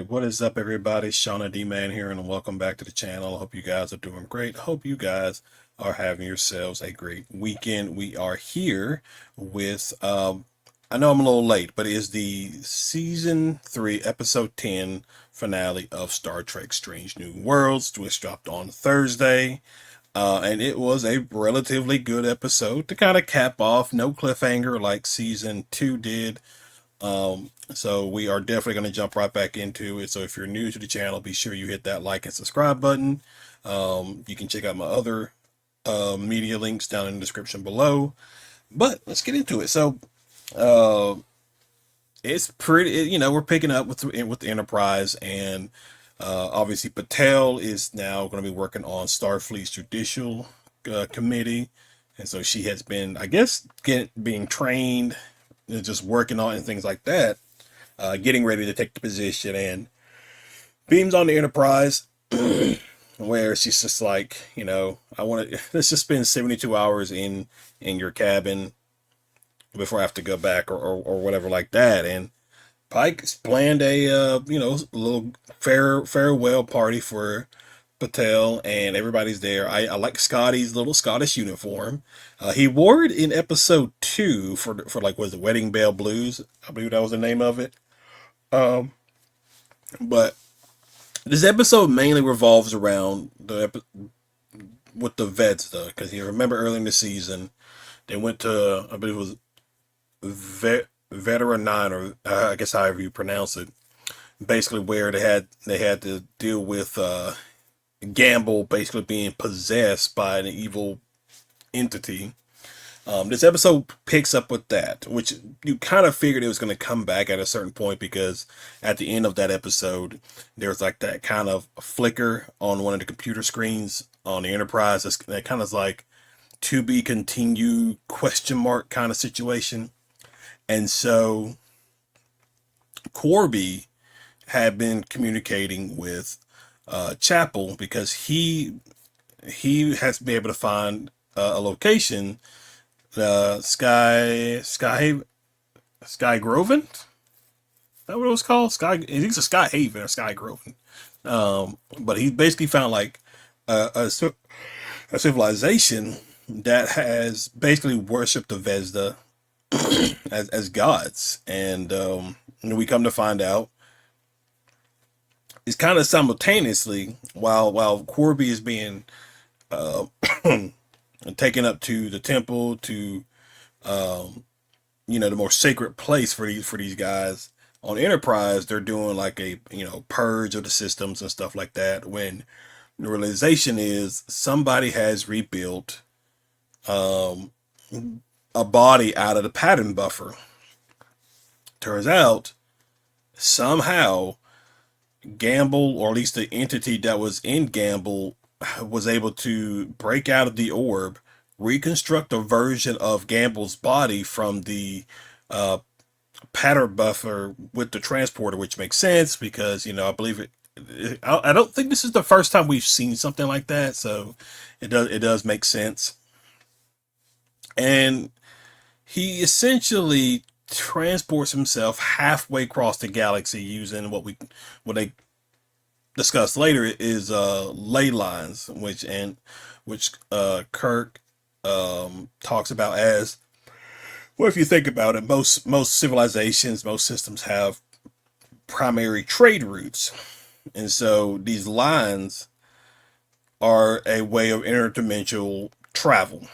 right, what is up, everybody? Shauna D Man here, and welcome back to the channel. I hope you guys are doing great. Hope you guys are having yourselves a great weekend. We are here with, I know I'm a little late, but it is the season 3, episode 10 finale of Star Trek Strange New Worlds, which dropped on Thursday. And it was a relatively good episode to kind of cap off, no cliffhanger like season 2 did. So we are definitely going to jump right back into it. So if you're new to the channel, be sure you hit that like and subscribe button. You can check out my other media links down in the description below. But let's get into it. So uh, it's pretty, we're picking up with the Enterprise, and obviously Batel is now going to be working on Starfleet's Judicial Committee. And so she has been, I guess, being trained, just working on it and things like that, getting ready to take the position, and beams on the Enterprise where she's just like, I want to, let's just spend 72 hours in your cabin before I have to go back, or whatever like that. And Pike's planned a little farewell party for Patel, and everybody's there. I like Scotty's little Scottish uniform. He wore it in episode 2 for like, was it Wedding Bell Blues? I believe that was the name of it. Um, but this episode mainly revolves around with the Vezda, because you remember early in the season they went to, I believe it was Veteran 9, or I guess however you pronounce it. Basically, where they had to deal with Gamble basically being possessed by an evil entity. This episode picks up with that, which you kind of figured it was going to come back at a certain point, because at the end of that episode, there's like that kind of flicker on one of the computer screens on the Enterprise. That kind of like to be continued question mark kind of situation. And so Corby had been communicating with Chapel, because he has to be able to find a location, Sky Groven. Is that what it was called? I think it's a Sky Haven or Sky Groven. But he basically found like a civilization that has basically worshipped the Vezda as gods, and we come to find out it's kind of simultaneously, while Corby is being uh, taken up to the temple, to the more sacred place for these guys on Enterprise. They're doing like a purge of the systems and stuff like that, when the realization is somebody has rebuilt um, a body out of the pattern buffer. Turns out somehow Gamble, or at least the entity that was in Gamble, was able to break out of the orb, reconstruct a version of Gamble's body from the uh, pattern buffer with the transporter, which makes sense because I believe I don't think this is the first time we've seen something like that, so it does make sense. And he essentially transports himself halfway across the galaxy using what they discuss later is ley lines, which Kirk talks about as, well, if you think about it, most civilizations, most systems have primary trade routes, and so these lines are a way of interdimensional travel.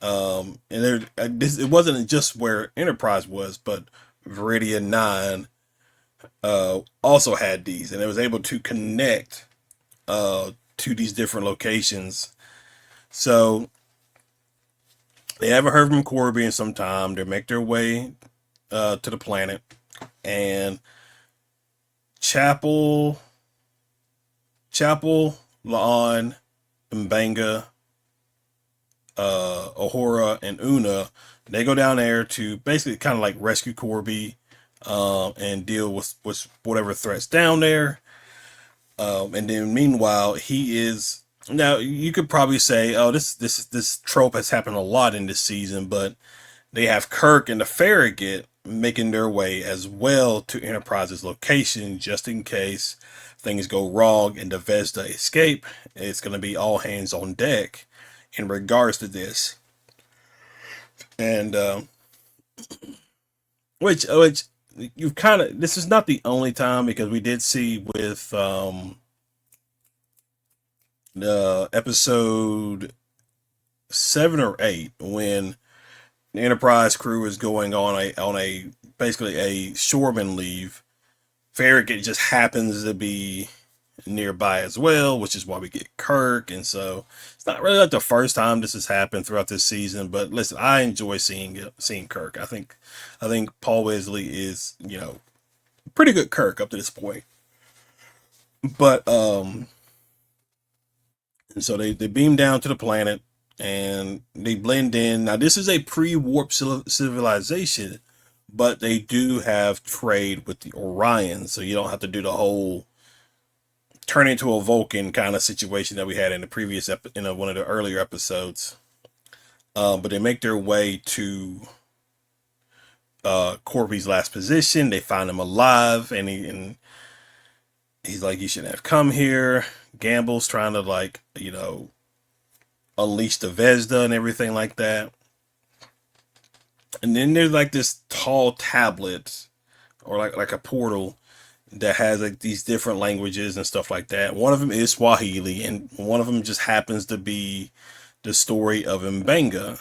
And it wasn't just where Enterprise was, but Viridian 9 also had these, and it was able to connect to these different locations. So they haven't heard from Corby in some time. They make their way to the planet, and Chapel, Laan, Mbanga, Uhura, and Una, they go down there to basically kind of like rescue Corby, and deal with whatever threats down there. And then meanwhile, he is, now you could probably say, oh, this trope has happened a lot in this season, but they have Kirk and the Farragut making their way as well to Enterprise's location just in case things go wrong and the Vezda escape. It's going to be all hands on deck in regards to this. And which you've kind of, this is not the only time, because we did see with the episode 7 or 8 when the Enterprise crew is going on a basically a shoreman leave. Farragut just happens to be nearby as well, which is why we get Kirk. And so it's not really like the first time this has happened throughout this season. But listen, I enjoy seeing Kirk. I think Paul Wesley is, pretty good Kirk up to this point. But and so they beam down to the planet and they blend in. Now this is a pre-warp civilization, but they do have trade with the Orions, so you don't have to do the whole turn into a Vulcan kind of situation that we had in the previous one of the earlier episodes. But they make their way to Corby's last position. They find him alive, and he's like, "You shouldn't have come here." Gamble's trying to, like, unleash the Vezda and everything like that. And then there's like this tall tablet, or like a portal that has like these different languages and stuff like that. One of them is Swahili, and one of them just happens to be the story of Mbanga.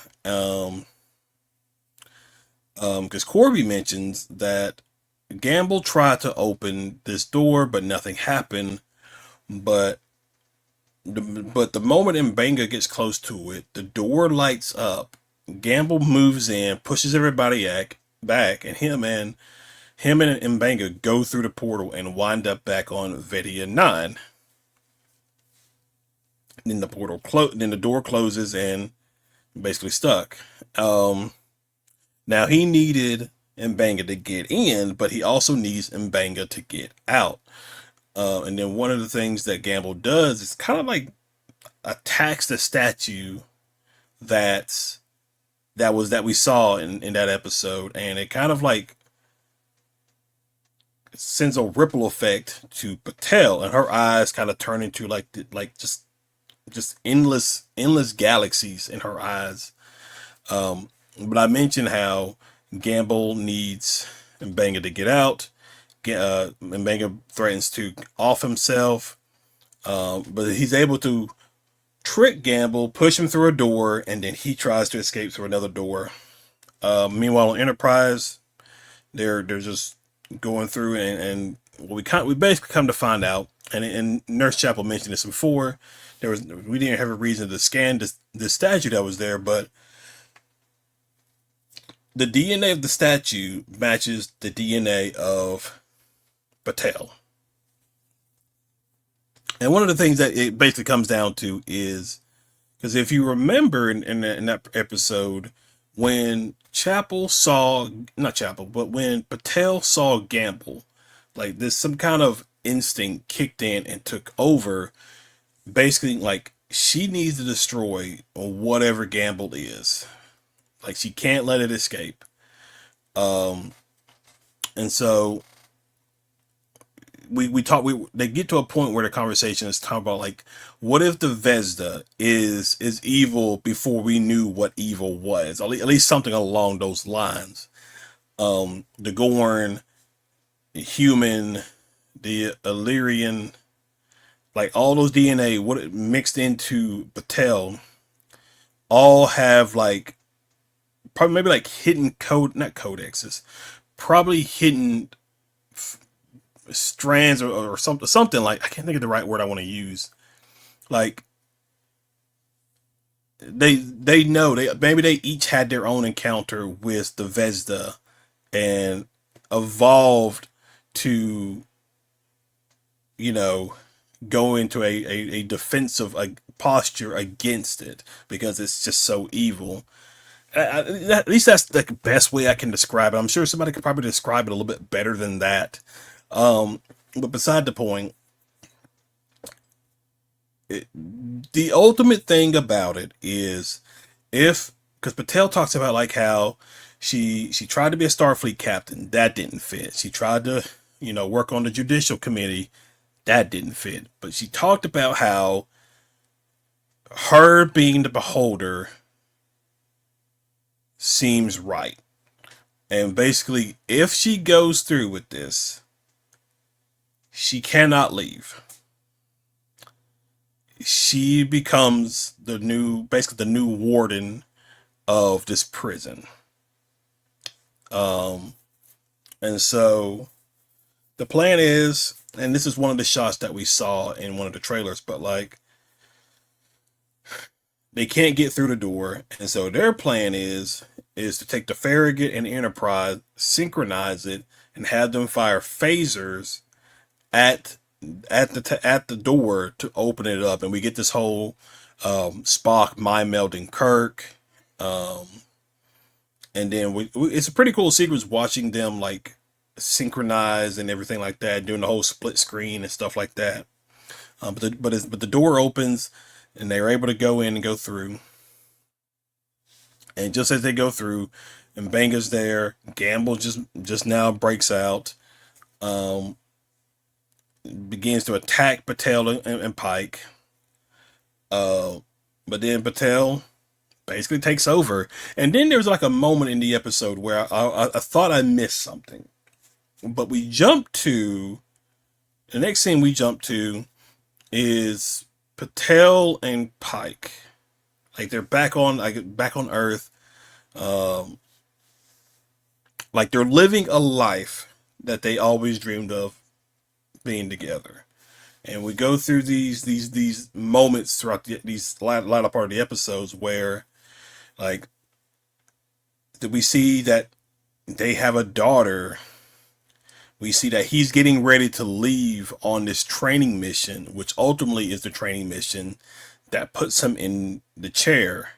Because Corby mentions that Gamble tried to open this door, but nothing happened. But the moment Mbanga gets close to it, the door lights up. Gamble moves in, pushes everybody back, and him and Mbanga go through the portal and wind up back on Vedia 9. Then then the door closes and basically stuck. Now he needed Mbanga to get in, but he also needs Mbanga to get out. And then one of the things that Gamble does is kind of like attacks the statue that we saw in that episode, and it kind of like sends a ripple effect to Batel, and her eyes kind of turn into just endless galaxies in her eyes. But I mentioned how Gamble needs Mbanga to get out. Mbanga threatens to off himself, but he's able to trick Gamble, push him through a door, and then he tries to escape through another door. Meanwhile, on Enterprise, they're just going through, and we basically come to find out, and Nurse Chapel mentioned this before. We didn't have a reason to scan this statue that was there, but the DNA of the statue matches the DNA of Batel. And one of the things that it basically comes down to is, because if you remember in that episode, when not Chapel, but when Batel saw Gamble, like this, some kind of instinct kicked in and took over. Basically, like, she needs to destroy whatever Gamble is. Like, she can't let it escape. And so they get to a point where the conversation is talking about, like, what if the Vezda is evil before we knew what evil was? At least something along those lines. The Gorn, the human, the Illyrian, like all those DNA, what it mixed into Batel, all have like probably maybe like hidden code, not codexes, probably hidden strands or something like, I can't think of the right word I want to use. Like they know, maybe they each had their own encounter with the Vezda and evolved to, you know, go into a defensive posture against it because it's just so evil. At least that's the best way I can describe it. I'm sure somebody could probably describe it a little bit better than that. But beside the point, the ultimate thing about it is, because Patel talks about like how She tried to be a Starfleet captain. That didn't fit. She tried to, work on the judicial committee. That didn't fit. But she talked about how her being the beholder seems right. And basically, if she goes through with this, she cannot leave. She becomes basically the new warden of this prison. Um, and so the plan is, and this is one of the shots that we saw in one of the trailers, but like they can't get through the door, and so their plan is to take the Farragut and Enterprise, synchronize it, and have them fire phasers at at the door to open it up, and we get this whole Spock mind melding Kirk, um, and then it's a pretty cool sequence watching them like synchronize and everything like that, doing the whole split screen and stuff like that. But the door opens and they're able to go in and go through. And just as they go through, and Banga's there, Gamble just now breaks out, um, begins to attack Batel and Pike. Uh, but then Batel basically takes over. And then there's like a moment in the episode where I thought I missed something. But we jump to the next scene we jump to is Patel and Pike. Like they're back on Earth. Um, like they're living a life that they always dreamed of being together. And we go through these moments throughout these latter part of the episodes where like that we see that they have a daughter. We see that he's getting ready to leave on this training mission, which ultimately is the training mission that puts him in the chair.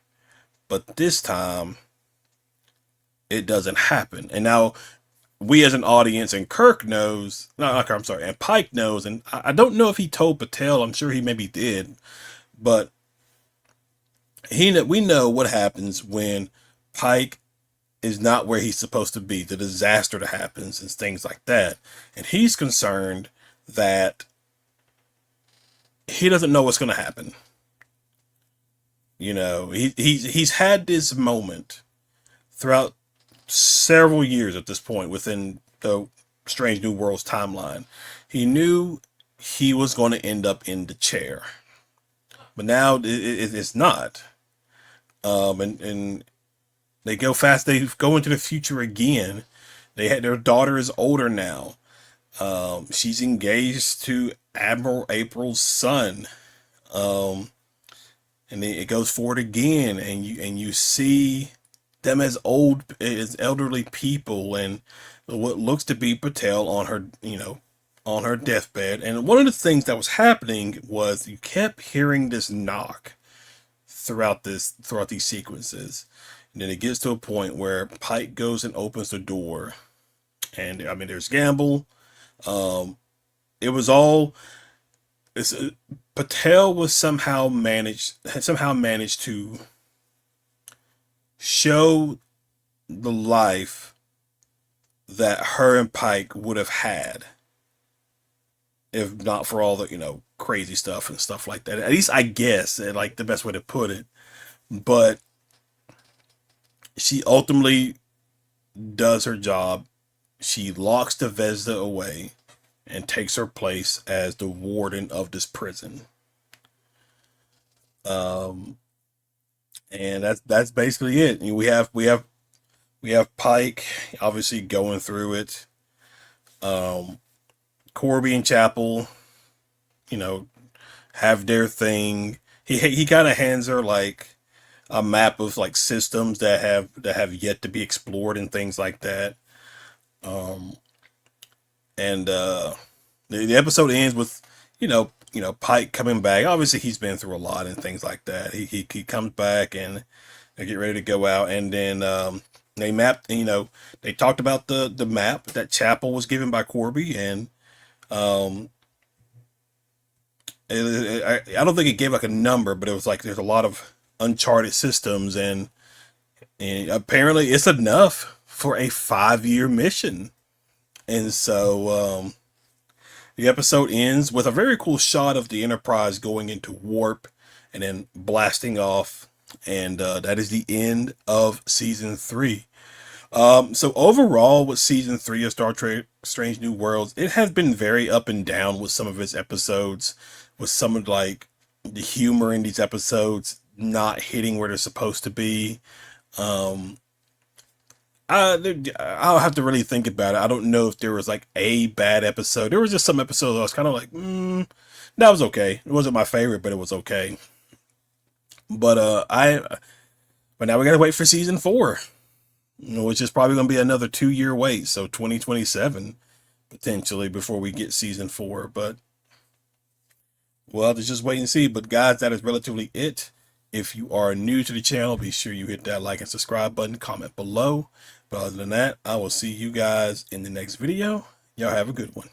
But this time, it doesn't happen. And now, we as an audience, and Kirk knows, no, I'm sorry, and Pike knows, and I don't know if he told Patel, I'm sure he maybe did, but we know what happens when Pike is not where he's supposed to be, the disaster that happens and things like that. And he's concerned that he doesn't know what's going to happen. He's had this moment throughout several years at this point within the Strange New Worlds timeline. He knew he was going to end up in the chair, but now it's not. And they go fast. They go into the future again. Their daughter is older now. She's engaged to Admiral April's son. And then it goes forward again, and you see them as elderly people, and what looks to be Patel on her, on her deathbed. And one of the things that was happening was you kept hearing this knock throughout these sequences. And then it gets to a point where Pike goes and opens the door, and I mean, there's Gamble. It was all. Patel was somehow managed to show the life that her and Pike would have had if not for all the crazy stuff and stuff like that. At least I guess, like the best way to put it. But she ultimately does her job. She locks the Vezda away and takes her place as the warden of this prison. Um, and that's basically it. We have Pike obviously going through it. Um, Corby and Chapel, you know, have their thing. He kind of hands her like a map of like systems that have yet to be explored and things like that. Um, and the episode ends with Pike coming back. Obviously, he's been through a lot and things like that. He comes back and they get ready to go out, and then they mapped. They talked about the map that Chapel was given by Corby, and um, I don't think it gave like a number, but it was like there's a lot of uncharted systems, and apparently it's enough for a 5-year mission. And so the episode ends with a very cool shot of the Enterprise going into warp and then blasting off. And that is the end of season 3. So overall, with season 3 of Star Trek Strange New Worlds, it has been very up and down with some of its episodes, with some of like the humor in these episodes not hitting where they're supposed to be. I'll have to really think about it. I don't know if there was like a bad episode. There was just some episodes I was kind of like, that was okay. It wasn't my favorite, but it was okay. But but now we gotta wait for season 4, which is probably gonna be another 2-year wait. So 2027 potentially before we get season 4. But well, let's just wait and see. But guys, that is relatively it. If you are new to the channel, be sure you hit that like and subscribe button, comment below. But other than that, I will see you guys in the next video. Y'all have a good one.